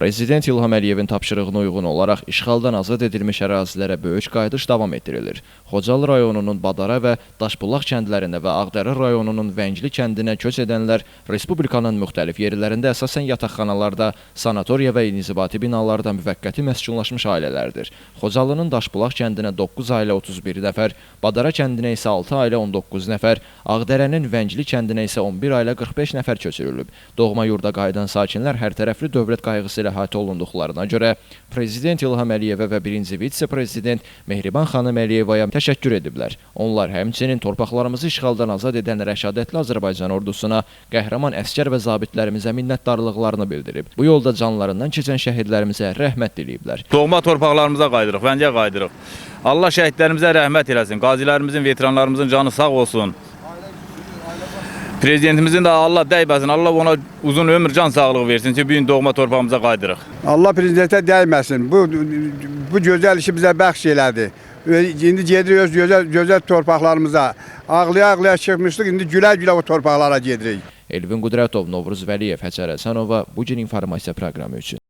Prezident İlham Əliyevin tapşırığına uyğun olaraq işğaldan azad edilmiş ərazilərə böyük qayıdış davam etdirilir. Xocalı rayonunun Badara və Daşbulaq kəndlərinə və Ağdərə rayonunun Vəngli kəndinə köç edənlər Respublikanın müxtəlif yerlərində əsasən yataqxanalarda, sanatoriya və inzibati binalarda müvəqqəti məskunlaşmış ailələrdir. Xocalının Daşbulaq kəndinə 9 ailə 31 nəfər, Badara kəndinə isə 6 ailə 19 nəfər, Ağdərənin Vəngli kəndinə isə 11 ailə 45 nəfər köçürülüb. Doğma yurda qayıdan sakinlər hər tərəfli dövlət qayğısı ilə əhatə olunduqlarına görə Prezident İlham Əliyevə və birinci vitse-prezident Mehriban xanım Əliyevaya təşəkkür ediblər. Onlar həmçinin torpaqlarımızı işğaldan azad edən rəşadətli Azərbaycan ordusuna, qəhrəman əsgər və zabitlərimizə minnətdarlıqlarını bildirib. Bu yolda canlarından keçən şəhidlərimizə rəhmət diləyiblər. Doğma torpaqlarımıza qayıdırıq, Vəngə qayıdırıq. Allah şəhidlərimizə rəhmət eləsin, qazilərimizin, veteranlarımızın canı sağ olsun. Prezidentimizin de Allah dəyməsin, Allah ona uzun ömür, can sağlığı versin ki, bugün doğma torpağımıza qaydırıq. Allah prezidentə dəyməsin. Bu gözəl işi bizə bəxş elədi. İndi gedirik öz gözəl torpaqlarımıza. Ağlaya-ağlaya çıxmışdıq, indi gülə-gülə o torpaqlara gedirik. Elvin Qudrətov, Novruz Vəliyev, Həcər Həsənova bugün informasiya proqramı üçün.